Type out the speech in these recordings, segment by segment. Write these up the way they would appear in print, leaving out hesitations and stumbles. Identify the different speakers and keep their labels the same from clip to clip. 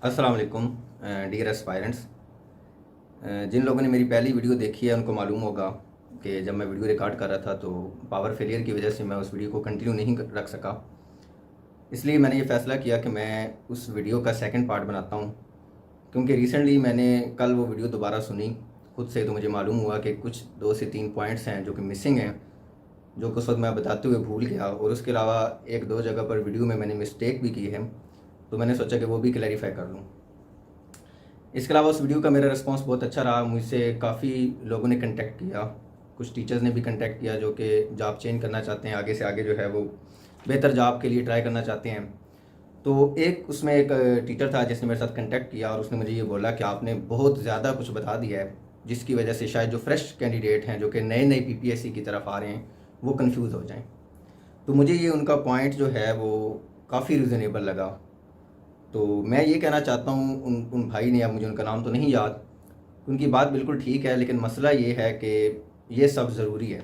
Speaker 1: अस्सलाम वालेकुम dear aspirants. जिन लोगों ने मेरी पहली वीडियो देखी है उनको मालूम होगा कि जब मैं वीडियो रिकॉर्ड कर रहा था तो पावर फेलियर की वजह से मैं उस वीडियो को कंटिन्यू नहीं रख सका। इसलिए मैंने ये फ़ैसला किया कि मैं उस वीडियो का सेकंड पार्ट बनाता हूँ, क्योंकि रिसेंटली मैंने कल वो वीडियो दोबारा सुनी खुद से, तो मुझे मालूम हुआ कि कुछ 2 से 3 पॉइंट्स हैं जो कि मिसिंग हैं, जो कि उस वक्त मैं बताते हुए भूल गया, और उसके अलावा 1-2 जगह पर वीडियो में मैंने मिस्टेक भी की है, तो मैंने सोचा कि वो भी क्लैरिफाई कर लूँ। इसके अलावा उस वीडियो का मेरा रिस्पांस बहुत अच्छा रहा। मुझसे काफ़ी लोगों ने कांटेक्ट किया, कुछ टीचर्स ने भी कांटेक्ट किया जो कि जॉब चेंज करना चाहते हैं, आगे से आगे जो है वो बेहतर जॉब के लिए ट्राई करना चाहते हैं। तो एक उसमें एक टीचर था जिसने मेरे साथ कांटेक्ट किया और उसने मुझे ये बोला कि आपने बहुत ज़्यादा कुछ बता दिया है, जिसकी वजह से शायद जो फ्रेश कैंडिडेट हैं जो कि नए नए पीपीएससी की तरफ आ रहे हैं वो कंफ्यूज हो जाएं। तो मुझे ये उनका पॉइंट जो है वो काफ़ी रीज़नेबल लगा। तो मैं ये कहना चाहता हूँ उन उन भाई ने, अब मुझे उनका नाम तो नहीं याद, उनकी बात बिल्कुल ठीक है, लेकिन मसला ये है कि ये सब ज़रूरी है।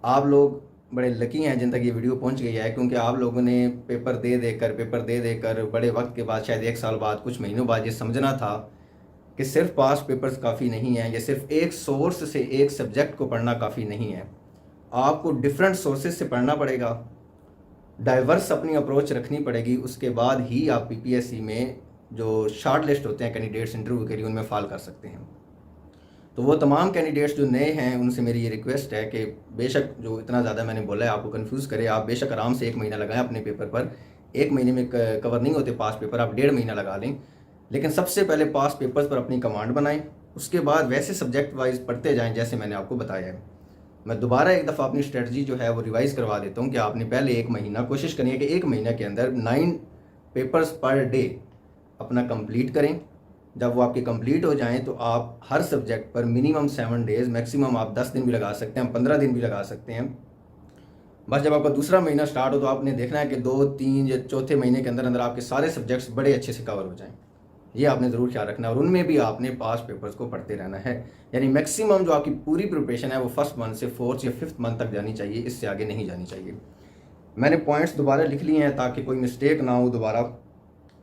Speaker 1: आप लोग बड़े लकी हैं जिन तक ये वीडियो पहुंच गई है, क्योंकि आप लोगों ने पेपर दे देकर बड़े वक्त के बाद, शायद 1 साल बाद, कुछ महीनों बाद ये समझना था कि सिर्फ पास पेपर्स काफ़ी नहीं हैं, या सिर्फ एक सोर्स से एक सब्जेक्ट को पढ़ना काफ़ी नहीं है। आपको डिफरेंट सोर्सेज से पढ़ना पड़ेगा, डाइवर्स अपनी अप्रोच रखनी पड़ेगी। उसके बाद ही आप पीपीएससी में जो शॉर्ट लिस्ट होते हैं कैंडिडेट्स इंटरव्यू के लिए, उनमें फाल कर सकते हैं। तो वो तमाम कैंडिडेट्स जो नए हैं उनसे मेरी ये रिक्वेस्ट है कि बेशक जो इतना ज़्यादा मैंने बोला है आपको कंफ्यूज करे, आप बेशक आराम से 1 महीना लगाएं अपने पेपर पर। 1 महीने में कवर नहीं होते पास पेपर, आप 1.5 महीना लगा लें, लेकिन सबसे पहले पास पेपर्स पर अपनी कमांड बनाएं। उसके बाद वैसे सब्जेक्ट वाइज पढ़ते जाएं जैसे मैंने आपको बताया है। मैं दोबारा एक दफ़ा अपनी स्ट्रेटजी जो है वो रिवाइज़ करवा देता हूँ कि आपने पहले 1 महीना कोशिश करनी है कि 1 महीने के अंदर 9 पेपर्स पर डे अपना कंप्लीट करें। जब वो आपके कंप्लीट हो जाएं तो आप हर सब्जेक्ट पर मिनिमम 7 डेज़, मैक्सिमम आप 10 दिन भी लगा सकते हैं, 15 दिन भी लगा सकते हैं। बस जब आपका दूसरा महीना स्टार्ट हो तो आपने देखना है कि 2, 3 या चौथे महीने के अंदर अंदर आपके सारे सब्जेक्ट्स बड़े अच्छे से कवर हो जाएं। ये आपने ज़रूर ख्याल रखना है, और उनमें भी आपने पास पेपर्स को पढ़ते रहना है। यानी मैक्सिमम जो आपकी पूरी प्रिपरेशन है वो फर्स्ट मंथ से 4th या 5th मंथ तक जानी चाहिए, इससे आगे नहीं जानी चाहिए। मैंने पॉइंट्स दोबारा लिख लिए हैं ताकि कोई मिस्टेक ना हो दोबारा।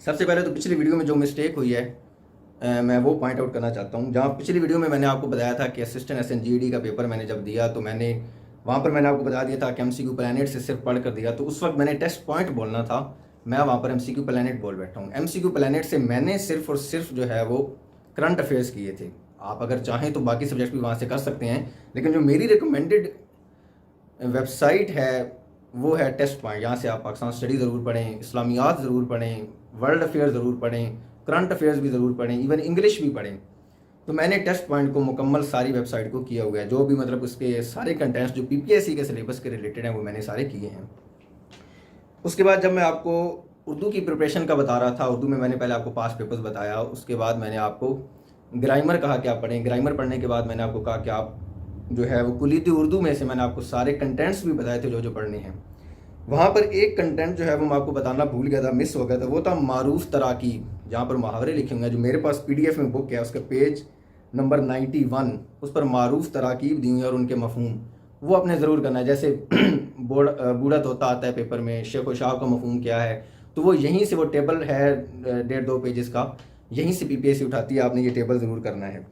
Speaker 1: सबसे पहले तो पिछली वीडियो में जो मिस्टेक हुई है मैं वो पॉइंट आउट करना चाहता हूँ। जहाँ पिछली वीडियो में मैंने आपको बताया था कि असिस्टेंट SNGD का पेपर मैंने जब दिया तो मैंने वहाँ पर मैंने आपको बता दिया था कि MCQ प्लैनेट से सिर्फ पढ़ कर दिया, तो उस वक्त मैंने टेस्ट पॉइंट बोलना था, मैं वहाँ पर MCQ प्लैनेट बोल बैठा हूँ। MCQ प्लैनेट से मैंने सिर्फ और सिर्फ जो है वो करंट अफेयर्स किए थे। आप अगर चाहें तो बाकी सब्जेक्ट भी वहाँ से कर सकते हैं, लेकिन जो मेरी रिकमेंडेड वेबसाइट है वो है टेस्ट पॉइंट। यहाँ से आप पाकिस्तान स्टडी ज़रूर पढ़ें, इस्लामियात ज़रूर पढ़ें, वर्ल्ड अफेयर ज़रूर पढ़ें, करंट अफेयर्स भी ज़रूर पढ़ें, इवन इंग्लिश भी पढ़ें। तो मैंने टेस्ट पॉइंट को मुकम्मल सारी वेबसाइट को किया हुआ है, जो भी मतलब उसके सारे कंटेंट्स जो पीपीएससी के सिलेबस के रिलेटेड हैं वो मैंने सारे किए हैं। उसके बाद जब मैं आपको उर्दू की प्रिपरेशन का बता रहा था, उर्दू में मैंने पहले आपको पास पेपर्स बताया, उसके बाद मैंने आपको ग्रामर कहा कि आप पढ़ें। ग्रामर पढ़ने के बाद मैंने आपको कहा कि आप जो है वो कुलीती उर्दू में से मैंने आपको सारे कंटेंट्स भी बताए थे जो जो पढ़ने हैं। वहाँ पर एक कंटेंट जो है वो मैं आपको बताना भूल गया था, मिस हो गया था, वो था मारूफ तराकीब, जहाँ पर मुहावरे लिखे होंगे। जो मेरे पास PDF में बुक है उसका पेज नंबर 91, उस पर मारूफ तराकीब दी हुई है और उनके मफहूम वो आपने ज़रूर करना है। जैसे बूढ़ा तोता आता है पेपर में, शेख व शाह का मफहूम क्या है, तो वो यहीं से वो टेबल है 1.5-2 पेजेस का, यहीं से पीपीएससी उठाती है, आपने ये टेबल ज़रूर करना है।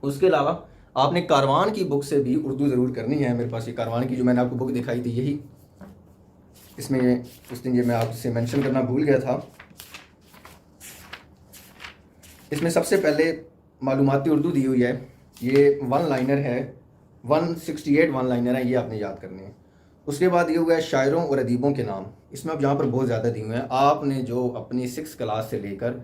Speaker 1: उसके अलावा आपने कारवान की बुक से भी उर्दू ज़रूर करनी है। मेरे पास ये कारवान की जो मैंने आपको बुक दिखाई थी, यही इसमें उस दिन ये मैं आपसे मेंशन करना भूल गया था। इसमें सबसे पहले मालूमाती उर्दू दी हुई है, ये 1 लाइनर है, 168 1 लाइनर है, ये आपने याद करने हैं। उसके बाद ये हुआ है शायरों और अदीबों के नाम। इसमें अब यहाँ पर बहुत ज़्यादा दिए हुए हैं। आपने जो अपनी 6th क्लास से लेकर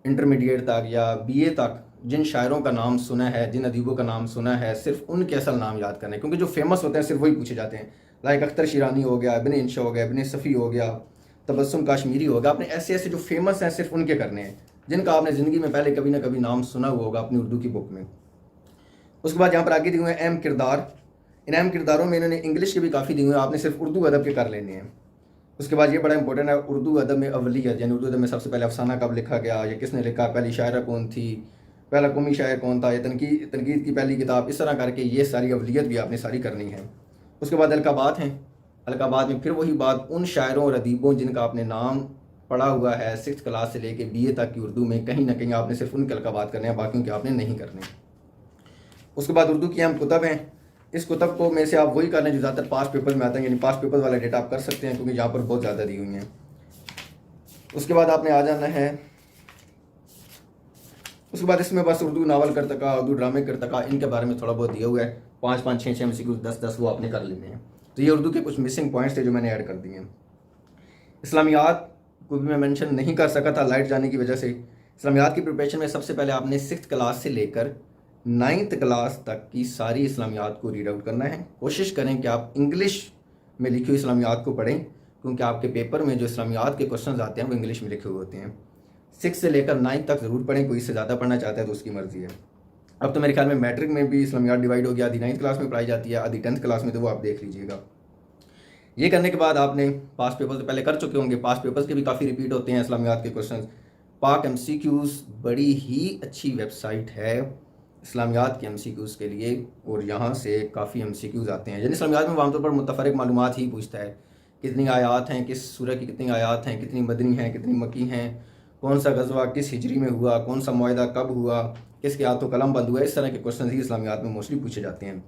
Speaker 1: इंटरमीडिएट तक या BA तक जिन शायरों का नाम सुना है, जिन अदीबों का नाम सुना है, सिर्फ उनके असल नाम याद करने, क्योंकि जो फेमस होते हैं सिर्फ वही पूछे जाते हैं। लाइक अख्तर शिरानी हो गया, इब्न इंशा हो गया, इब्न सफ़ी हो गया, तबस्सुम काश्मीरी हो गया। आपने ऐसे ऐसे जो फेमस हैं सिर्फ उनके करने हैं, जिनका आपने ज़िंदगी में पहले कभी ना कभी नाम सुना हुआ होगा अपनी उर्दू की बुक में। उसके बाद यहाँ पर आगे दिए हुए हैं अहम किरदार। इन अहम किरदारों में इन्होंने इंग्लिश के भी काफ़ी दिए हुए हैं, आपने सिर्फ उर्दू अदब के कर लेने हैं। उसके बाद ये बड़ा इंपॉर्टेंट है, उर्दू अदब में अवलियत, यानी उर्दू अदब में सबसे पहले अफसाना कब लिखा गया, या किसने लिखा, पहली शायरा कौन थी, पहला कौमी शायर कौन था, या तनकीद की पहली किताब, इस तरह करके ये सारी अवलियत भी आपने सारी करनी है। उसके बाद अलकाबात हैं। अलकाबात में फिर वही बात, उन शायरों और अदीबों जिनका आपने नाम पढ़ा हुआ है 6th क्लास से लेके BA तक की उर्दू में, कहीं ना कहीं आपने सिर्फ उन बात करने हैं, बाकियों के आपने नहीं करने। उसके बाद उर्दू की हम कुतब हैं, इस कुतब को में से आप वही कर लें जो ज़्यादातर पास पेपर में आता है, यानी पास पेपर वाला डेटा आप कर सकते हैं, क्योंकि यहाँ पर बहुत ज़्यादा दी हुई हैं। उसके बाद आपने आ जाना है, उसके बाद इसमें बस उर्दू नावल करतका, उर्दू ड्रामे करतका, इनके बारे में थोड़ा बहुत दिया हुआ है, 5-5, 6-6 MCQ, 10-10 वो आपने कर लेने हैं। तो ये उर्दू के कुछ मिसिंग पॉइंट्स थे जो मैंने ऐड कर दिए हैं। इस्लामियात को भी मैं मेंशन नहीं कर सका था लाइट जाने की वजह से। इस्लामियात की प्रिपरेशन में सबसे पहले आपने 6th क्लास से लेकर 9th क्लास तक की सारी इस्लामियात को रीड आउट करना है। कोशिश करें कि आप इंग्लिश में लिखी हुई इस्लामियात को पढ़ें, क्योंकि आपके पेपर में जो इस्लामियात के क्वेश्चन आते हैं वो इंग्लिश में लिखे हुए होते हैं। 6 से लेकर 9 तक ज़रूर पढ़ें, कोई इससे ज़्यादा पढ़ना चाहता है तो उसकी मर्ज़ी है। अब तो मेरे ख्याल में मैट्रिक में भी इस्लामियात डिवाइड हो गया, आधी 9th क्लास में पढ़ाई जाती है, आधी 10th क्लास में, तो वो आप देख लीजिएगा। ये करने के बाद आपने पास पेपर्स तो पहले कर चुके होंगे, पास पेपर्स के भी काफ़ी रिपीट होते हैं इस्लामियात के क्वेश्चन। पाक MCQs बड़ी ही अच्छी वेबसाइट है इस्लामियात के MCQs के लिए, और यहाँ से काफ़ी MCQs आते हैं। यानी इस्लामियात में आमतौर पर मुतफरक मालूमात ही पूछता है, कितनी आयात हैं, किस सूरह की कितनी आयात हैं, कितनी मदनी हैं, कितनी मक्की हैं, कौन सा गज़वा किस हिजरी में हुआ, कौन सा मुआहदा कब हुआ, किसके हाथों कलम बंद हुआ, इस तरह के क्वेश्चन ही इस्लामियात में मोस्टली पूछे जाते हैं।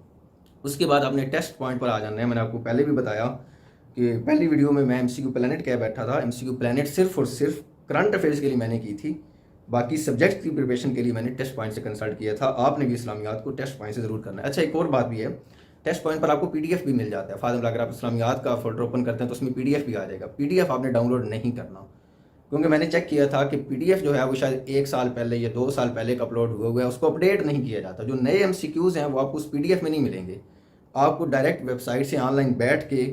Speaker 1: उसके बाद आपने टेस्ट पॉइंट पर आ जाना है। मैंने आपको पहले भी बताया कि पहली वीडियो में मैं MCQ प्लैनेट कह बैठा था। MCQ प्लैनेट सिर्फ और सिर्फ करंट अफेयर्स के लिए मैंने की थी, बाकी सब्जेक्ट की प्रिपरेशन के लिए मैंने टेस्ट पॉइंट से कंसल्ट किया था। आपने भी इस्लामियात को टेस्ट पॉइंट से ज़रूर करना है। अच्छा, एक और बात भी है, टेस्ट पॉइंट पर आपको PDF भी मिल जाता है। फॉर एग्जाम्पल अगर आप इस्लामियात का फोल्डर ओपन करते हैं तो उसमें PDF भी आ जाएगा। PDF आपने डाउनलोड नहीं करना, क्योंकि मैंने चेक किया था कि PDF जो है वो शायद 1 साल पहले या 2 साल पहले अपलोड हुआ है, उसको अपडेट नहीं किया जाता। जो नए MCQs हैं वो आपको उस PDF में नहीं मिलेंगे, आपको डायरेक्ट वेबसाइट से ऑनलाइन बैठ के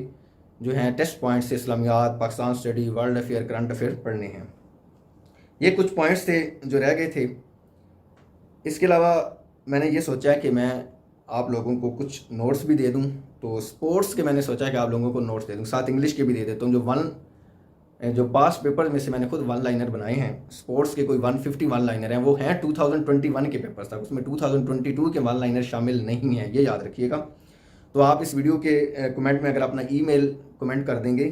Speaker 1: जो हैं टेस्ट पॉइंट से इस्लामियात, Pakistan study, world affair, current affair पढ़ने हैं। ये कुछ पॉइंट्स थे जो रह गए थे। इसके अलावा मैंने ये सोचा है कि मैं आप लोगों को कुछ नोट्स भी दे दूं, तो स्पोर्ट्स के मैंने सोचा कि आप लोगों को नोट्स दे दूं, साथ इंग्लिश के भी दे देता हूं। जो पास पेपर में से मैंने खुद 1 लाइनर बनाए हैं, स्पोर्ट्स के कोई 151 लाइनर हैं, वो हैं 2021 के पेपर्स तक, उसमें 2022 के 1 लाइनर शामिल नहीं हैं, ये याद रखिएगा। तो आप इस वीडियो के कमेंट में अगर अपना ईमेल कमेंट कर देंगे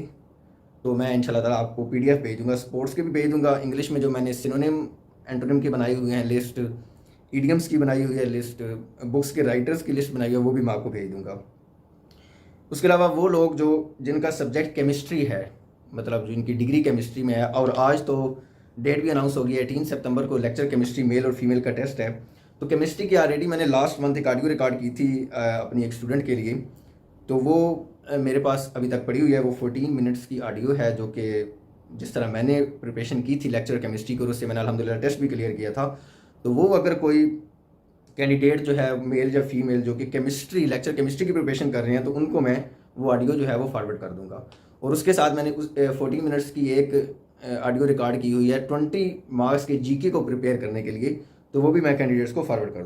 Speaker 1: तो मैं इंशाल्लाह ताला आपको PDF भेज दूँगा, स्पोर्ट्स के भी भेज दूँगा। इंग्लिश में जो मैंने सिनोनिम एंटोनिम की बनाई हुई हैं लिस्ट, इडियम्स की बनाई हुई है लिस्ट, बुक्स के राइटर्स की लिस्ट बनाई हुई है, वो भी मैं आपको भेज दूँगा। उसके अलावा वो लोग जो जिनका सब्जेक्ट केमिस्ट्री है, मतलब जिनकी डिग्री केमिस्ट्री में है, और आज तो डेट भी अनाउंस हो गई है, 18 सितंबर को लेक्चर केमिस्ट्री मेल और फीमेल का टेस्ट है। तो केमिस्ट्री की ऑलरेडी मैंने लास्ट मंथ एक ऑडियो रिकॉर्ड की थी अपनी एक स्टूडेंट के लिए, तो वो मेरे पास अभी तक पड़ी हुई है। वो 14 मिनट्स की ऑडियो है, जो कि जिस तरह मैंने प्रिपरेशन की थी लेक्चर केमिस्ट्री को, उससे मैंने अल्हम्दुलिल्लाह टेस्ट भी क्लियर किया था। तो वो अगर कोई कैंडिडेट जो है मेल या फीमेल जो कि लेक्चर केमिस्ट्री की प्रिपरेशन कर रहे हैं, तो उनको मैं वो ऑडियो जो है वो फॉरवर्ड कर दूंगा। और उसके साथ मैंने उस 14 मिनट्स की एक ऑडियो रिकॉर्ड की हुई है 20 मार्क्स के GK को प्रिपेयर करने के लिए, तो वो भी मैं कैंडिडेट्स को फॉरवर्ड कर दूँ।